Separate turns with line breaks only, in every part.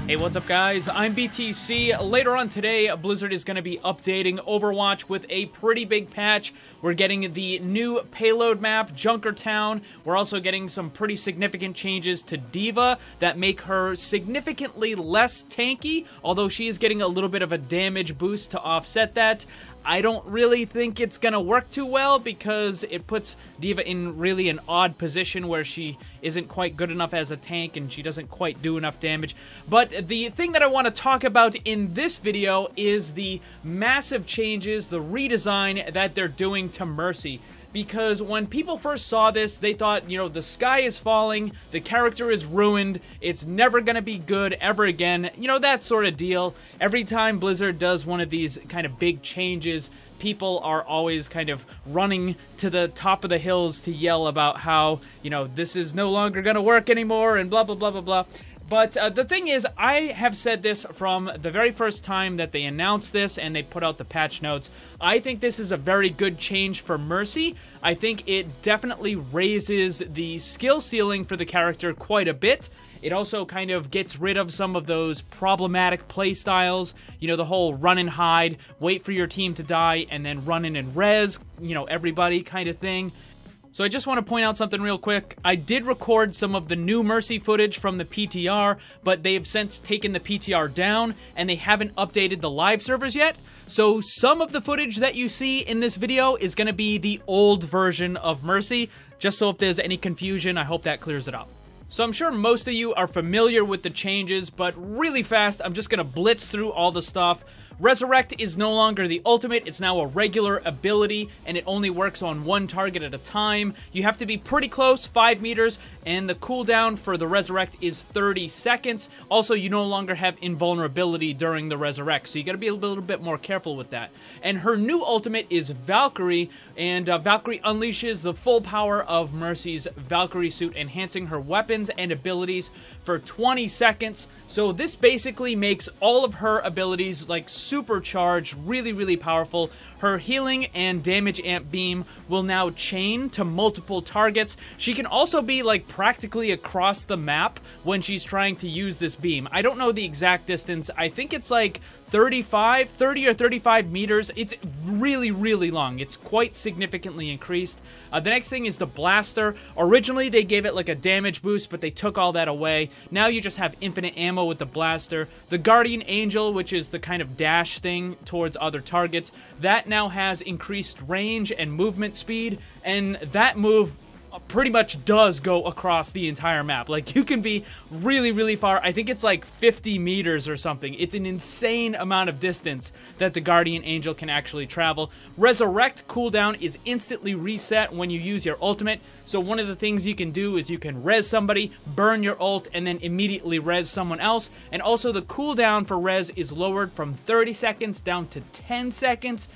Hey, what's up guys? I'm BTC. Later on today, Blizzard is going to be updating Overwatch with a pretty big patch. We're getting the new payload map, Junkertown. We're also getting some pretty significant changes to D.Va that make her significantly less tanky, although she is getting a little bit of a damage boost to offset that. I don't really think it's going to work too well because it puts D.Va in really an odd position where she isn't quite good enough as a tank and she doesn't quite do enough damage. But the thing that I want to talk about in this video is the massive changes, the redesign that they're doing to Mercy. Because when people first saw this, they thought, you know, the sky is falling, the character is ruined, it's never gonna be good ever again, you know, that sort of deal. Every time Blizzard does one of these kind of big changes, people are always kind of running to the top of the hills to yell about how, you know, this is no longer gonna work anymore and blah, blah, blah, blah, blah. But the thing is, I have said this from the very first time that they announced this and they put out the patch notes. I think this is a very good change for Mercy. I think it definitely raises the skill ceiling for the character quite a bit. It also kind of gets rid of some of those problematic playstyles. You know, the whole run and hide, wait for your team to die, and then run in and res, you know, everybody kind of thing. So I just want to point out something real quick. I did record some of the new Mercy footage from the PTR, but they have since taken the PTR down, and they haven't updated the live servers yet. So some of the footage that you see in this video is going to be the old version of Mercy. Just so if there's any confusion, I hope that clears it up. So I'm sure most of you are familiar with the changes, but really fast, I'm just going to blitz through all the stuff. Resurrect is no longer the ultimate, it's now a regular ability, and it only works on one target at a time. You have to be pretty close, 5 meters, and the cooldown for the Resurrect is 30 seconds. Also, you no longer have invulnerability during the Resurrect, so you gotta be a little bit more careful with that. And her new ultimate is Valkyrie, and Valkyrie unleashes the full power of Mercy's Valkyrie suit, enhancing her weapons and abilities for 20 seconds. So this basically makes all of her abilities like supercharged, really, really powerful. Her healing and damage amp beam will now chain to multiple targets. She can also be like practically across the map when she's trying to use this beam. I don't know the exact distance. I think it's like 30 or 35 meters. It's really, really long. It's quite significantly increased. The next thing is the blaster. Originally, they gave it like a damage boost, but they took all that away. Now you just have infinite ammo with the blaster. The Guardian Angel, which is the kind of dash thing towards other targets, that now has increased range and movement speed, and that move pretty much does go across the entire map. Like, you can be really, really far. I think it's like 50 meters or something. It's an insane amount of distance that the Guardian Angel can actually travel. Resurrect cooldown is instantly reset when you use your ultimate. So one of the things you can do is you can res somebody, burn your ult, and then immediately res someone else. And also the cooldown for res is lowered from 30 seconds down to 10 seconds.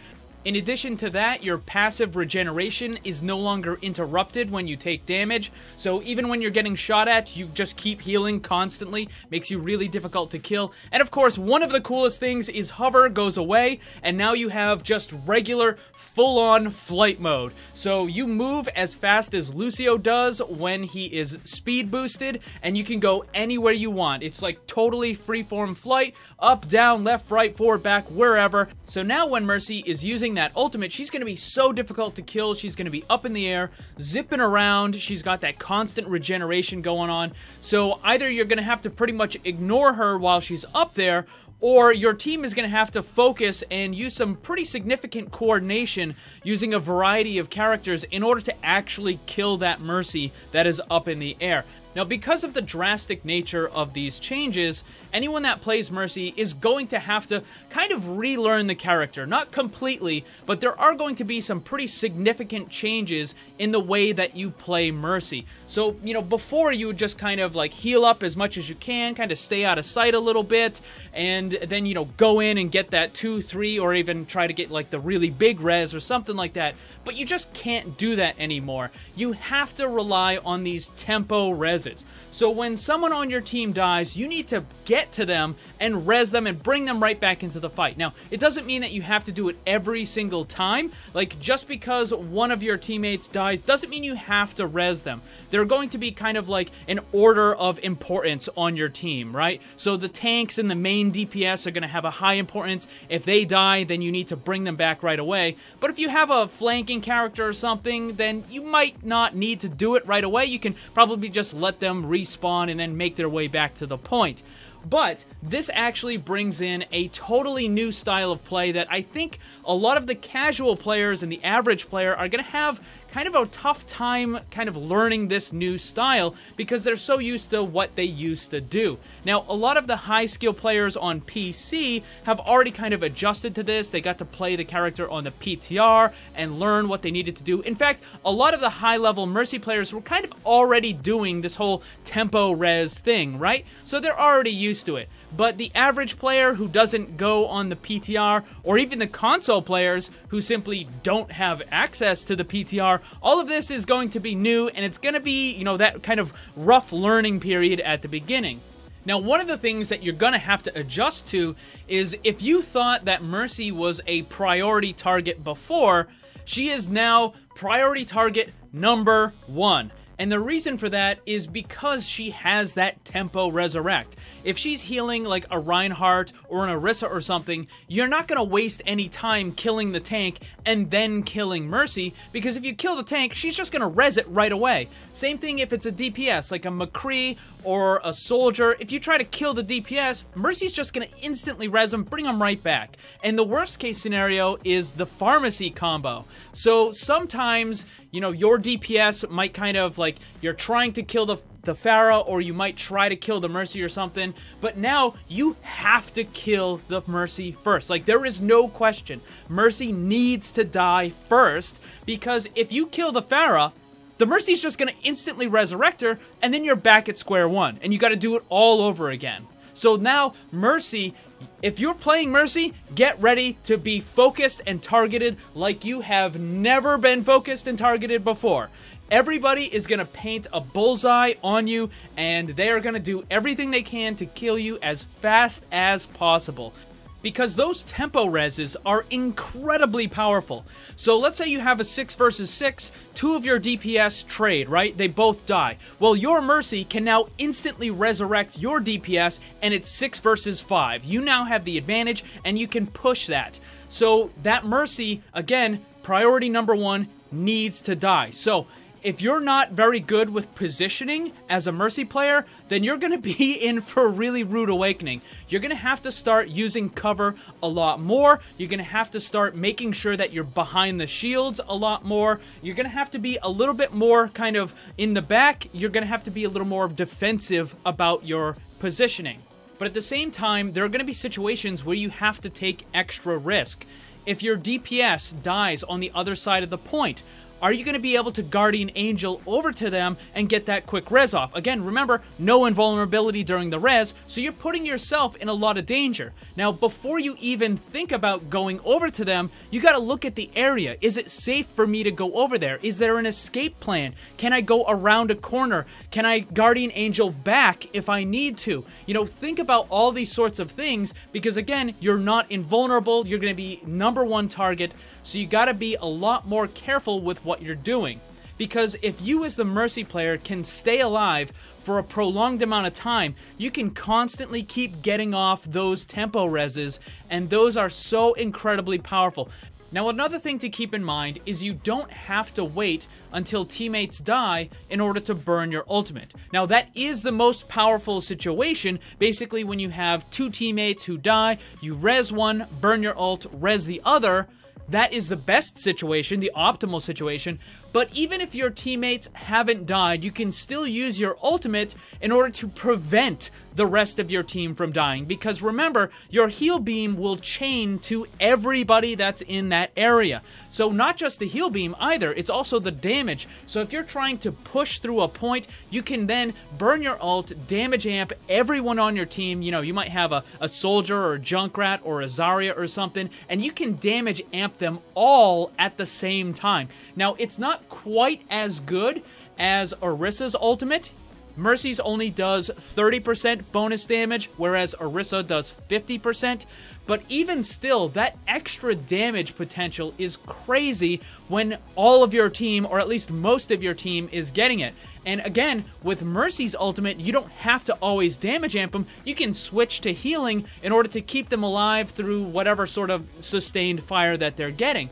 In addition to that, your passive regeneration is no longer interrupted when you take damage, so even when you're getting shot at, you just keep healing constantly, makes you really difficult to kill. And of course, one of the coolest things is hover goes away, and now you have just regular, full-on flight mode. So you move as fast as Lucio does when he is speed boosted, and you can go anywhere you want. It's like totally freeform flight, up, down, left, right, forward, back, wherever. So now when Mercy is using that ultimate, she's going to be so difficult to kill. She's going to be up in the air, zipping around. She's got that constant regeneration going on. So either you're going to have to pretty much ignore her while she's up there, or your team is going to have to focus and use some pretty significant coordination using a variety of characters in order to actually kill that Mercy that is up in the air. Now, because of the drastic nature of these changes, anyone that plays Mercy is going to have to kind of relearn the character. Not completely, but there are going to be some pretty significant changes in the way that you play Mercy. So, you know, before you would just kind of like heal up as much as you can, kind of stay out of sight a little bit, and then, you know, go in and get that 2, 3, or even try to get like the really big res or something like that. But you just can't do that anymore. You have to rely on these tempo reses. So when someone on your team dies, you need to get to them and res them and bring them right back into the fight. Now, it doesn't mean that you have to do it every single time. Like, just because one of your teammates dies doesn't mean you have to res them. They're going to be kind of like an order of importance on your team, right? So the tanks and the main DPS are going to have a high importance. If they die, then you need to bring them back right away. But if you have a flanking character or something, then you might not need to do it right away. You can probably just let them respawn and then make their way back to the point. But this actually brings in a totally new style of play that I think a lot of the casual players and the average player are going to have kind of a tough time kind of learning this new style because they're so used to what they used to do. Now, a lot of the high skill players on PC have already kind of adjusted to this. They got to play the character on the PTR and learn what they needed to do. In fact, a lot of the high level Mercy players were kind of already doing this whole tempo res thing, right? So they're already used to it. But the average player who doesn't go on the PTR, or even the console players who simply don't have access to the PTR, all of this is going to be new, and it's going to be, you know, that kind of rough learning period at the beginning. Now, one of the things that you're going to have to adjust to is if you thought that Mercy was a priority target before, she is now priority target number 1. And the reason for that is because she has that tempo resurrect. If she's healing like a Reinhardt or an Orisa or something, you're not going to waste any time killing the tank and then killing Mercy, because if you kill the tank, she's just going to res it right away. Same thing if it's a DPS, like a McCree or a Soldier. If you try to kill the DPS, Mercy's just going to instantly res them, bring them right back. And the worst case scenario is the pharmacy combo. So sometimes, you know, your DPS might kind of like, you're trying to kill the Pharah, or you might try to kill the Mercy or something, but now you have to kill the Mercy first. Like, there is no question. Mercy needs to die first, because if you kill the Pharah, the Mercy's just going to instantly resurrect her, and then you're back at square one, and you got to do it all over again. So now, Mercy, if you're playing Mercy, get ready to be focused and targeted like you have never been focused and targeted before. Everybody is going to paint a bullseye on you, and they are going to do everything they can to kill you as fast as possible. Because those tempo reses are incredibly powerful. So let's say you have a 6 versus 6, 2 of your DPS trade, right? They both die. Well, your Mercy can now instantly resurrect your DPS, and it's 6 versus 5. You now have the advantage, and you can push that. So that Mercy, again, priority number 1, needs to die. So if you're not very good with positioning as a Mercy player, then you're going to be in for a really rude awakening. You're going to have to start using cover a lot more. You're going to have to start making sure that you're behind the shields a lot more. You're going to have to be a little bit more kind of in the back. You're going to have to be a little more defensive about your positioning. But at the same time, there are going to be situations where you have to take extra risk. If your DPS dies on the other side of the point, are you going to be able to Guardian Angel over to them and get that quick res off? Again, remember, no invulnerability during the res, so you're putting yourself in a lot of danger. Now, before you even think about going over to them, you got to look at the area. Is it safe for me to go over there? Is there an escape plan? Can I go around a corner? Can I Guardian Angel back if I need to? You know, think about all these sorts of things, because again, you're not invulnerable. You're going to be number 1 target. So you gotta be a lot more careful with what you're doing. Because if you as the Mercy player can stay alive for a prolonged amount of time, you can constantly keep getting off those tempo reses, and those are so incredibly powerful. Now, another thing to keep in mind is you don't have to wait until teammates die in order to burn your ultimate. Now, that is the most powerful situation. Basically, when you have 2 teammates who die, you res one, burn your ult, res the other. That is the best situation, the optimal situation. But even if your teammates haven't died, you can still use your ultimate in order to prevent the rest of your team from dying. Because remember, your heal beam will chain to everybody that's in that area. So not just the heal beam either, it's also the damage. So if you're trying to push through a point, you can then burn your ult, damage amp everyone on your team. You know, you might have a Soldier or a Junkrat or a Zarya or something, and you can damage amp them all at the same time. Now, it's not quite as good as Orisa's ultimate, Mercy's only does 30% bonus damage, whereas Orisa does 50%. But even still, that extra damage potential is crazy when all of your team, or at least most of your team, is getting it. And again, with Mercy's ultimate, you don't have to always damage amp them. You can switch to healing in order to keep them alive through whatever sort of sustained fire that they're getting.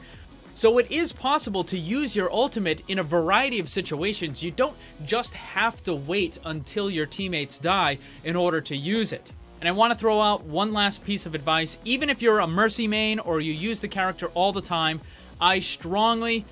So it is possible to use your ultimate in a variety of situations. You don't just have to wait until your teammates die in order to use it. And I want to throw out one last piece of advice. Even if you're a Mercy main or you use the character all the time, I strongly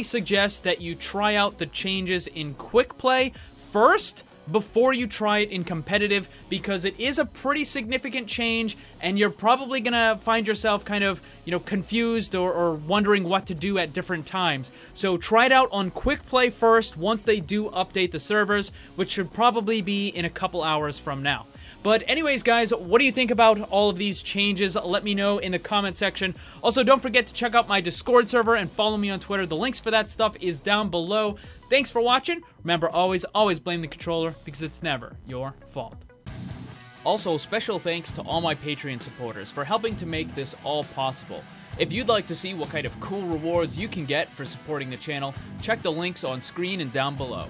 suggest that you try out the changes in quick play first before you try it in competitive, because it is a pretty significant change and you're probably gonna find yourself kind of, confused or wondering what to do at different times. So try it out on quick play first once they do update the servers, which should probably be in a couple hours from now. But anyways, guys, what do you think about all of these changes? Let me know in the comment section. Also, don't forget to check out my Discord server and follow me on Twitter. The links for that stuff is down below. Thanks for watching. Remember, always blame the controller, because it's never your fault. Also, special thanks to all my Patreon supporters for helping to make this all possible. If you'd like to see what kind of cool rewards you can get for supporting the channel, check the links on screen and down below.